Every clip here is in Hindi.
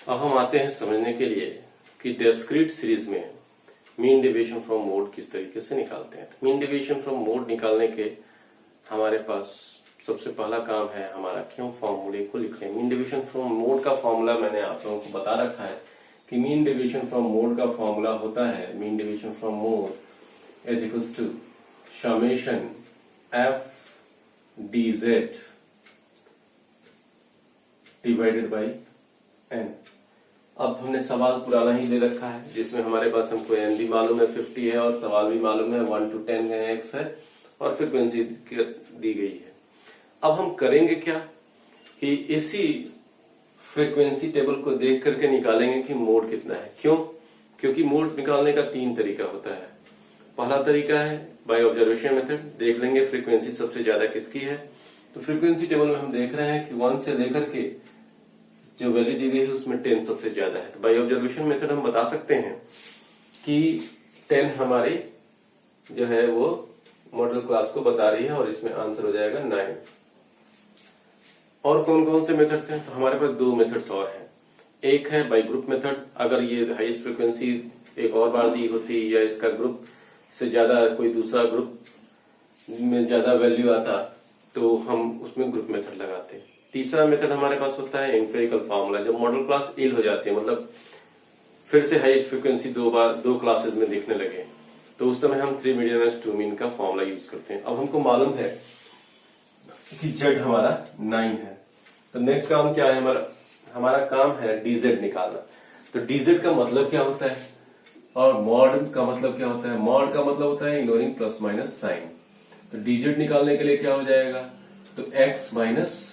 अब हम आते हैं समझने के लिए कि डिस्क्रीट सीरीज में मीन डेविएशन फ्रॉम मोड किस तरीके से निकालते हैं। मीन डेविएशन फ्रॉम मोड निकालने के हमारे पास सबसे पहला काम है हमारा क्यों फॉर्मूले को लिख लें। मीन डेविएशन फ्रॉम मोड का फॉर्मूला मैंने आप लोगों को बता रखा है कि मीन डेविएशन फ्रॉम मोड का फॉर्मूला होता है mean deviation from mode is equals to summation F dz divided by n। अब हमने सवाल पुराना ही दे रखा है जिसमें हमारे पास हमको n भी मालूम है 50 है और सवाल भी मालूम है 1 to 10 है x है और फ्रीक्वेंसी दी गई है। अब हम करेंगे क्या कि इसी फ्रीक्वेंसी टेबल को देख करके निकालेंगे कि मोड कितना है। क्यों? क्योंकि मोड निकालने का 3 तरीका होता है। पहला तरीका है बाय ऑब्जर्वेशन मेथड, देख लेंगे फ्रीक्वेंसी सबसे ज्यादा किसकी है। तो फ्रीक्वेंसी टेबल में हम देख रहे हैं कि 1 से लेकर के जो वैल्यू दी गई है उसमें 10 सबसे ज्यादा है। तो बाय ऑब्जर्वेशन मेथड हम बता सकते हैं कि 10 हमारी जो है वो मॉडल क्लास को बता रही है और इसमें आंसर हो जाएगा 9। और कौन कौन से मेथड्स हैं? तो हमारे पास 2 मेथड्स और हैं। एक है बाय ग्रुप मेथड, अगर ये हाईएस्ट फ्रीक्वेंसी एक और बार दी होती या इसका ग्रुप से ज्यादा कोई दूसरा ग्रुप में ज्यादा वैल्यू आता तो हम उसमें ग्रुप मेथड लगाते। तीसरा मेथड हमारे पास होता है एम्पिरिकल फार्मूला। जब मॉडल क्लास इल हो जाती है, मतलब फिर से हाईएस्ट फ्रीक्वेंसी 2 क्लासेस में दिखने लगे, तो उस समय हम 3 मीडियन एस 2 मीन का फॉर्मूला यूज करते हैं। अब हमको मालूम है कि जेड हमारा 9 है, तो नेक्स्ट काम क्या है हमारा काम है डीजेड निकालना। तो डीजेड का मतलब क्या होता है और मॉड का मतलब क्या होता है? मॉड का मतलब होता है इग्नोरिंग प्लस माइनस साइन। तो डीजेड निकालने के लिए क्या हो जाएगा? तो x माइनस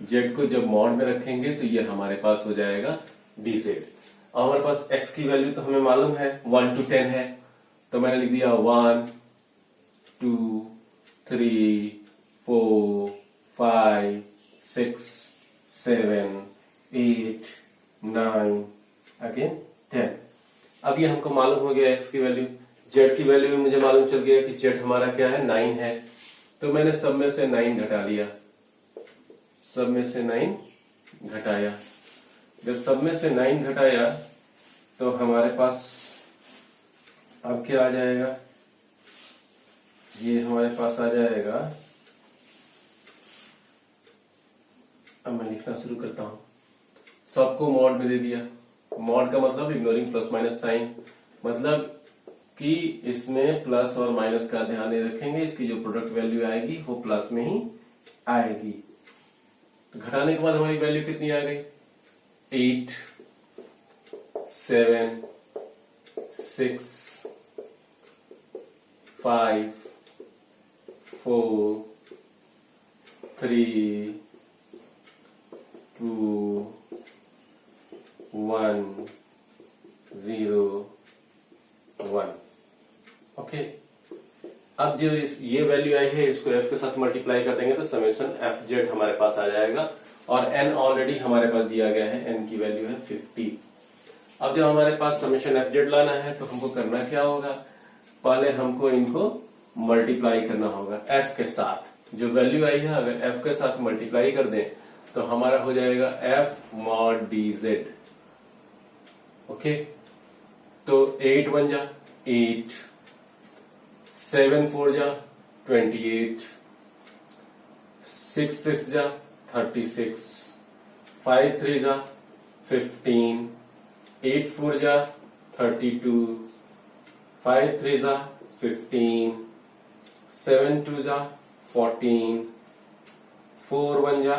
जेड को जब मॉड में रखेंगे तो ये हमारे पास हो जाएगा डीजेड। और हमारे पास x की वैल्यू तो हमें मालूम है 1 to 10 है, तो मैंने लिख दिया 1 2 3 4 5 6 7 8 9 अगेन 10। अब ये हमको मालूम हो गया x की वैल्यू। z की वैल्यू भी मुझे मालूम चल गया कि z हमारा क्या है 9 है, तो मैंने सब में से 9 घटा लिया, सब में से 9 घटाया। जब सब में से 9 घटाया तो हमारे पास अब क्या आ जाएगा? ये हमारे पास आ जाएगा, अब मैं लिखना शुरू करता हूं। सबको मॉड में दे दिया। मॉड का मतलब इग्नोरिंग प्लस माइनस साइन, मतलब कि इसमें प्लस और माइनस का ध्यान नहीं रखेंगे, इसकी जो प्रोडक्ट वैल्यू आएगी वो प्लस में ही आएगी। तो घटाने के बाद हमारी वैल्यू कितनी आ गई? 8 7 6 5 4 3 2 1 0 1। ओके, अब जो ये वैल्यू आई है इसको f के साथ मल्टीप्लाई कर देंगे तो समेशन एफ जेड हमारे पास आ जाएगा और n ऑलरेडी हमारे पास दिया गया है, n की वैल्यू है 50। अब जब हमारे पास समेशन एफ जेड लाना है तो हमको करना क्या होगा? पहले हमको इनको मल्टीप्लाई करना होगा f के साथ। जो वैल्यू आई है अगर f के साथ मल्टीप्लाई कर दें तो हमारा हो जाएगा f मॉड dz। ओके, तो 8 1 जा 8, 7 4 जा 28, 6 6 जा 36, 5 3 जा 15, 8 4 जा 32, 5 3 जा 15, 7 2 जा 14, 4 1 जा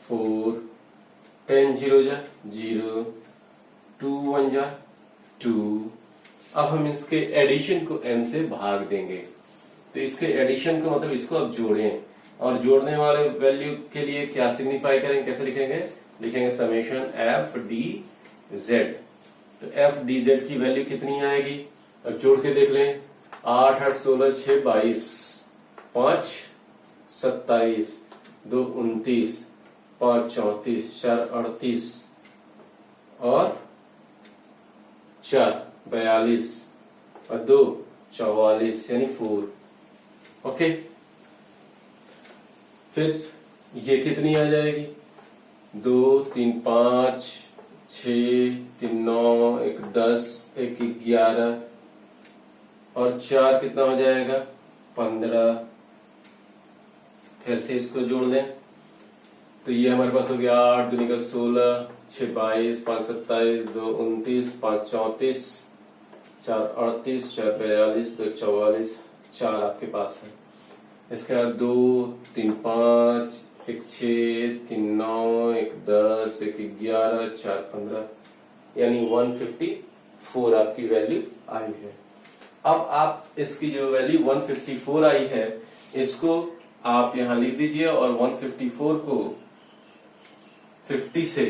4, 10 0 जा 0, 2 1 जा 2। अब हम इसके एडिशन को n से भाग देंगे, तो इसके एडिशन का मतलब इसको अब जोड़ें और जोड़ने वाले वैल्यू के लिए क्या सिग्निफाई करेंगे, कैसे लिखेंगे? लिखेंगे समेशन एफ डी जेड। तो एफ डी जेड की वैल्यू कितनी आएगी? अब जोड़ के देख लें। 8 8 16 6 22, 5 27, 2 29, 5 34, 4 38 और 4 42 और 2 44 यानी 4। ओके, फिर ये कितनी आ जाएगी? 2 3 5 6, 3 9, 1 10, 1 11 और 4 कितना हो जाएगा 15। फिर से इसको जोड़ दें तो ये हमारे पास हो गया 8 दूनी का 16, 6 22, 5 27, 2 29, 5 34, 4 38, 4 42, 2 44, 4 आपके पास है। इसके बाद 2 3 5, 1 6, 3 9, 1 10, 1 11, 4 15, यानी 154 आपकी वैल्यू आई है। अब आप इसकी जो वैल्यू 154 आई है इसको आप यहां लिख दीजिए और 154 को 50 से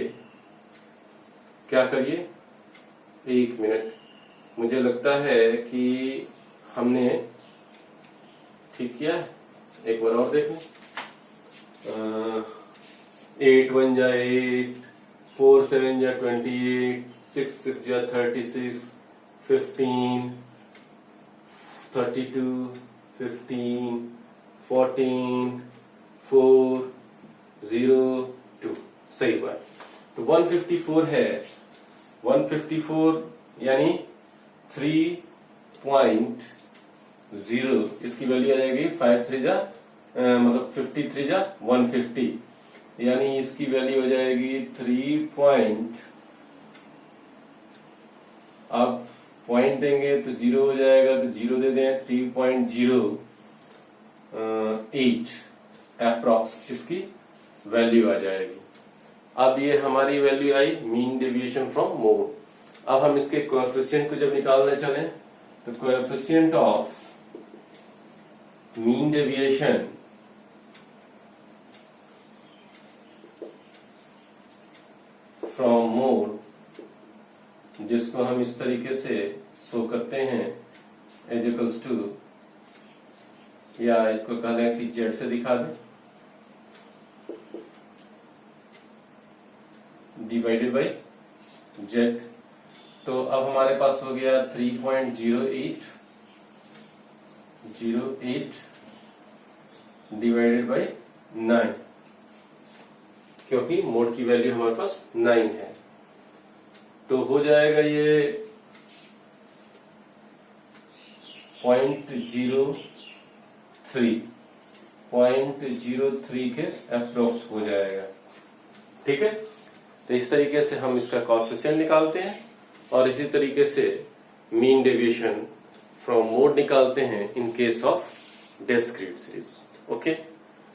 क्या करिए, 1 मिनट, मुझे लगता है कि हमने ठीक किया है, एक बार और देख लें। 8 1 जा 8, 4 7 जा 28, 6 6 जा 36, 15, 32, 15, 14, 4, 0, 2, सही बात। तो 154 है, 154 यानी 3.0, इसकी वैल्यू आ जाएगी 5 3 जा मतलब 53 जा 150, यानी इसकी वैल्यू हो जाएगी 3. आप पॉइंट देंगे तो 0 हो जाएगा, तो 0 दे दें, 3.08 अप्रॉक्स इसकी वैल्यू आ जाएगी। अब ये हमारी value I mean deviation from mode. अब हम इसके कोएफिशिएंट को जब निकालने चले तो coefficient of mean deviation from mode, जिसको हम इस तरीके से शो करते हैं एज इक्वल्स टू, या इसको कह लें कि जेड से दिखा दें, डिवाइडेड बाई जेड। तो अब हमारे पास हो गया 3.08 डिवाइडेड बाई 9, क्योंकि मोड की वैल्यू हमारे पास 9 है, तो हो जाएगा ये 0.03 के अप्रोक्स हो जाएगा। ठीक है, तो इस तरीके से हम इसका कोएफिशिएंट निकालते हैं और इसी तरीके से मीन डेविएशन फ्रॉम मोड निकालते हैं in case of discrete series. Okay,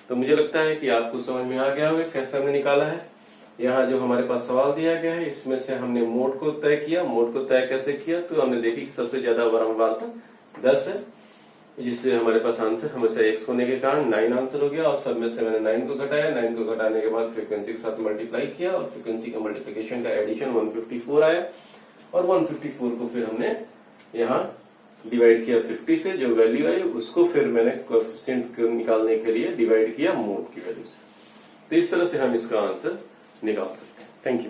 तो मुझे लगता है कि आपको समझ में आ गया होगा कैसे हमने निकाला है। यहाँ जो हमारे पास सवाल दिया गया है इसमें से हमने मोड को तय किया। मोड को तय कैसे किया, तो हमने देखी कि सबसे ज्यादा वारंवारता 10 है, जिससे हमारे पास आंसर हमेशा x होने के कारण 9 आंसर हो गया। और सब में से मैंने 9 को घटाया, 9 को घटाने के बाद फ्रीक्वेंसी के साथ मल्टीप्लाई किया और फ्रीक्वेंसी का मल्टीप्लिकेशन का एडिशन 154 आया, और 154 को फिर हमने यहाँ डिवाइड किया 50 से, जो वैल्यू आई उसको फिर मैंने कोएफिशिएंट निकालने के लिए डिवाइड किया मोड की वैल्यू से। तो इस तरह से हम इसका आंसर निकाल सकते हैं। Thank you.